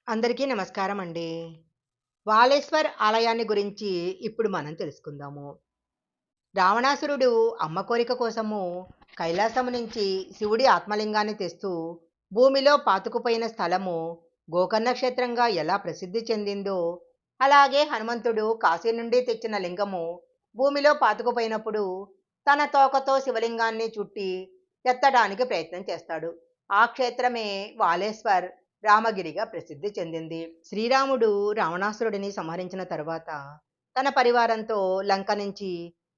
అందరికీ నమస్కారం అండి. వాలేశ్వర్ ఆలయాన్ని గురించి ఇప్పుడు మనం తెలుసుకుందాము. రావణాసురుడు అమ్మ కోరిక కోసము కైలాసము నుంచి శివుడి ఆత్మలింగాన్ని తెస్తూ భూమిలో పాతుకుపోయిన స్థలము గోకర్ణ క్షేత్రంగా ఎలా ప్రసిద్ధి చెందిందో, అలాగే హనుమంతుడు కాశీ నుండి తెచ్చిన లింగము భూమిలో పాతుకుపోయినప్పుడు తన తోకతో శివలింగాన్ని చుట్టి ఎత్తడానికి ప్రయత్నం చేస్తాడు. ఆ క్షేత్రమే వాలేశ్వర్ రామగిరిగా ప్రసిద్ధి చెందింది. శ్రీరాముడు రావణాసురుడిని సంహరించిన తరువాత తన పరివారంతో లంక నుంచి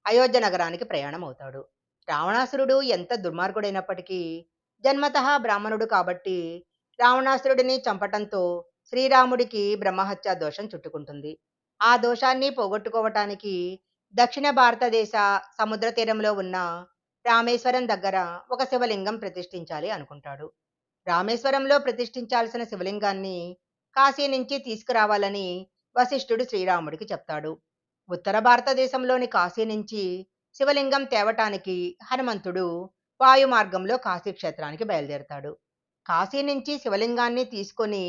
అయోధ్య నగరానికి ప్రయాణం అవుతాడు. రావణాసురుడు ఎంత దుర్మార్గుడైనప్పటికీ జన్మతః బ్రాహ్మణుడు కాబట్టి రావణాసురుడిని చంపటంతో శ్రీరాముడికి బ్రహ్మహత్య దోషం చుట్టుకుంటుంది. ఆ దోషాన్ని పోగొట్టుకోవటానికి దక్షిణ భారతదేశ సముద్ర తీరంలో ఉన్న రామేశ్వరం దగ్గర ఒక శివలింగం ప్రతిష్ఠించాలి అనుకుంటాడు. రామేశ్వరంలో ప్రతిష్ఠించాల్సిన శివలింగాన్ని కాశీ నుంచి తీసుకురావాలని వశిష్ఠుడు శ్రీరాముడికి చెప్తాడు. ఉత్తర భారతదేశంలోని కాశీ నుంచి శివలింగం తేవటానికి హనుమంతుడు వాయు మార్గంలో కాశీ క్షేత్రానికి బయలుదేరతాడు. కాశీ నుంచి శివలింగాన్ని తీసుకొని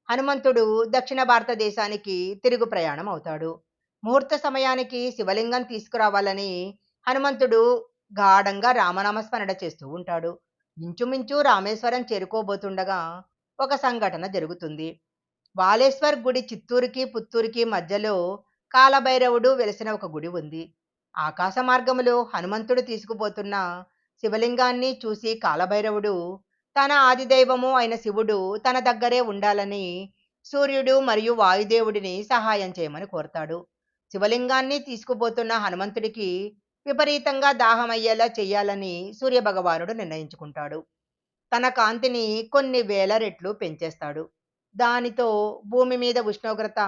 హనుమంతుడు దక్షిణ భారతదేశానికి తిరుగు ప్రయాణం అవుతాడు. ముహూర్త సమయానికి శివలింగం తీసుకురావాలని హనుమంతుడు గాఢంగా రామనామస్మరణ చేస్తూ ఉంటాడు. ఇంచుమించు రామేశ్వరం చేరుకోబోతుండగా ఒక సంఘటన జరుగుతుంది. బాలేశ్వర్ గుడి చిత్తూరుకి పుత్తూరుకి మధ్యలో కాలభైరవుడు వెలిసిన ఒక గుడి ఉంది. ఆకాశ మార్గములో హనుమంతుడు తీసుకుపోతున్న శివలింగాన్ని చూసి కాలభైరవుడు తన ఆదిదైవము అయిన శివుడు తన దగ్గరే ఉండాలని సూర్యుడు మరియు వాయుదేవుడిని సహాయం చేయమని కోరతాడు. శివలింగాన్ని తీసుకుపోతున్న హనుమంతుడికి విపరీతంగా దాహమయ్యేలా చెయ్యాలని సూర్యభగవానుడు నిర్ణయించుకుంటాడు. తన కాంతిని కొన్ని వేల రెట్లు పెంచేస్తాడు. దానితో భూమి మీద ఉష్ణోగ్రత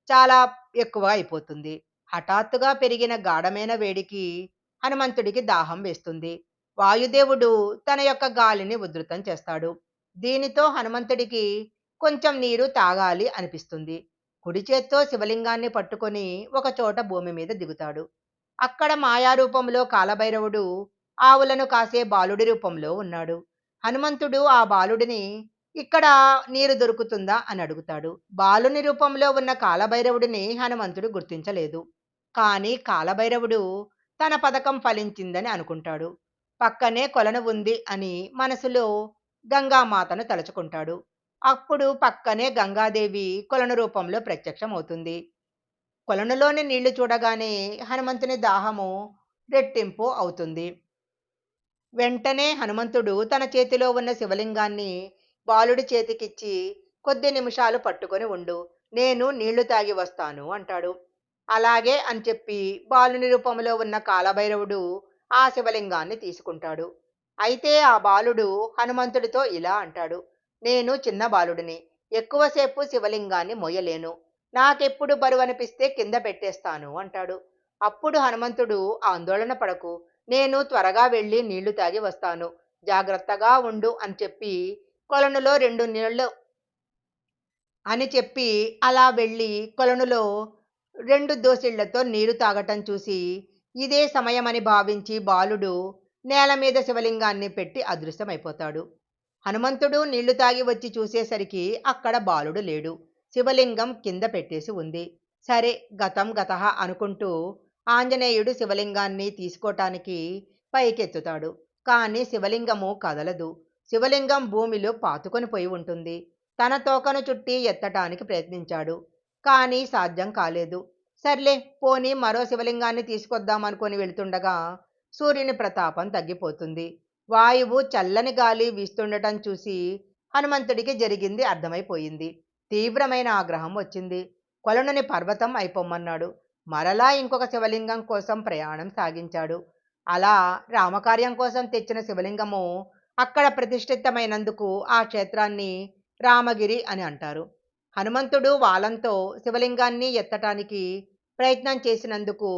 చాలా ఎక్కువ అయిపోతుంది. హఠాత్తుగా పెరిగిన గాఢమైన వేడికి హనుమంతుడికి దాహం వేస్తుంది. వాయుదేవుడు తన యొక్క గాలిని ఉధృతం చేస్తాడు. దీనితో హనుమంతుడికి కొంచెం నీరు తాగాలి అనిపిస్తుంది. కుడి చేత్తో శివలింగాన్ని పట్టుకొని ఒక చోట భూమి మీద దిగుతాడు. అక్కడ మాయారూపంలో కాలభైరవుడు ఆవులను కాసే బాలుడి రూపంలో ఉన్నాడు. హనుమంతుడు ఆ బాలుడిని ఇక్కడ నీరు దొరుకుతుందా అని అడుగుతాడు. బాలుని రూపంలో ఉన్న కాలభైరవుడిని హనుమంతుడు గుర్తించలేదు. కానీ కాలభైరవుడు తన పథకం ఫలించిందని అనుకుంటాడు. పక్కనే కొలను ఉంది అని మనసులో గంగామాతను తలుచుకుంటాడు. అప్పుడు పక్కనే గంగాదేవి కొలను రూపంలో ప్రత్యక్షమవుతుంది. కొలనులోని నీళ్లు చూడగానే హనుమంతుని దాహము రెట్టింపు అవుతుంది. వెంటనే హనుమంతుడు తన చేతిలో ఉన్న శివలింగాన్ని బాలుడి చేతికిచ్చి కొద్ది నిమిషాలు పట్టుకొని ఉండు, నేను నీళ్లు తాగి వస్తాను అంటాడు. అలాగే అని చెప్పి బాలుని రూపంలో ఉన్న కాలభైరవుడు ఆ శివలింగాన్ని తీసుకుంటాడు. అయితే ఆ బాలుడు హనుమంతుడితో ఇలా అంటాడు, నేను చిన్న బాలుడిని, ఎక్కువసేపు శివలింగాన్ని మోయలేను, నాకెప్పుడు బరువు అనిపిస్తే కింద పెట్టేస్తాను అంటాడు. అప్పుడు హనుమంతుడు ఆందోళన పడకు, నేను త్వరగా వెళ్ళి నీళ్లు తాగి వస్తాను, జాగ్రత్తగా ఉండు అని చెప్పి కొలనులో 2 నీళ్లు అని చెప్పి అలా వెళ్ళి కొలనులో 2 దోసిళ్లతో నీరు తాగటం చూసి ఇదే సమయమని భావించి బాలుడు నేల మీద శివలింగాన్ని పెట్టి అదృశ్యమైపోతాడు. హనుమంతుడు నీళ్లు తాగి వచ్చి చూసేసరికి అక్కడ బాలుడు లేడు. శివలింగం కింద పెట్టేసి ఉంది. సరే, గతం గతః అనుకుంటూ ఆంజనేయుడు శివలింగాన్ని తీసుకోటానికి పైకెత్తుతాడు. కానీ శివలింగము కదలదు. శివలింగం భూమిలో పాతుకొని పోయి ఉంటుంది. తన తోకను చుట్టి ఎత్తటానికి ప్రయత్నించాడు. కానీ సాధ్యం కాలేదు. సర్లే, పోనీ మరో శివలింగాన్ని తీసుకొద్దామనుకొని వెళుతుండగా సూర్యుని ప్రతాపం తగ్గిపోతుంది. వాయువు చల్లని గాలి వీస్తుండటం చూసి హనుమంతుడికి జరిగింది అర్థమైపోయింది. తీవ్రమైన ఆగ్రహం వచ్చింది. కొలనుని పర్వతం అయిపోమ్మన్నాడు. మరలా ఇంకొక శివలింగం కోసం ప్రయాణం సాగించాడు. అలా రామకార్యం కోసం తెచ్చిన శివలింగము అక్కడ ప్రతిష్ఠితమైనందుకు ఆ క్షేత్రాన్ని రామగిరి అని అంటారు. హనుమంతుడు వాలంతో శివలింగాన్ని ఎత్తటానికి ప్రయత్నం చేసినందుకు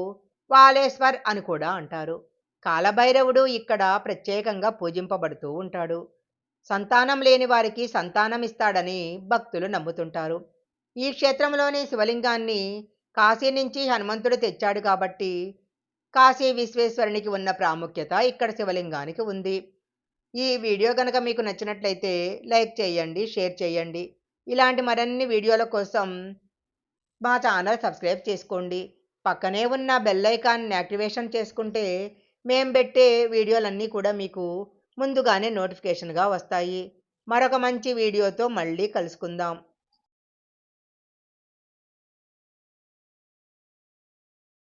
వాలేశ్వర్ అని కూడా అంటారు. కాలభైరవుడు ఇక్కడ ప్రత్యేకంగా పూజింపబడుతూ ఉంటాడు. సంతానం లేని వారికి సంతానం ఇస్తాడని భక్తులు నమ్ముతుంటారు. ఈ క్షేత్రంలోని శివలింగాన్ని కాశీ నుంచి హనుమంతుడు తెచ్చాడు కాబట్టి కాశీ విశ్వేశ్వరునికి ఉన్న ప్రాముఖ్యత ఇక్కడ శివలింగానికి ఉంది. ఈ వీడియో కనుక మీకు నచ్చినట్లయితే లైక్ చేయండి, షేర్ చేయండి. ఇలాంటి మరిన్ని వీడియోల కోసం మా ఛానల్ సబ్స్క్రైబ్ చేసుకోండి. పక్కనే ఉన్న బెల్ ఐకాన్ యాక్టివేషన్ చేసుకుంటే మేము పెట్టే వీడియోలన్నీ కూడా మీకు ముందుగానే నోటిఫికేషన్‌గా వస్తాయి. మరొక మంచి వీడియోతో మళ్ళీ కలుసుకుందాం.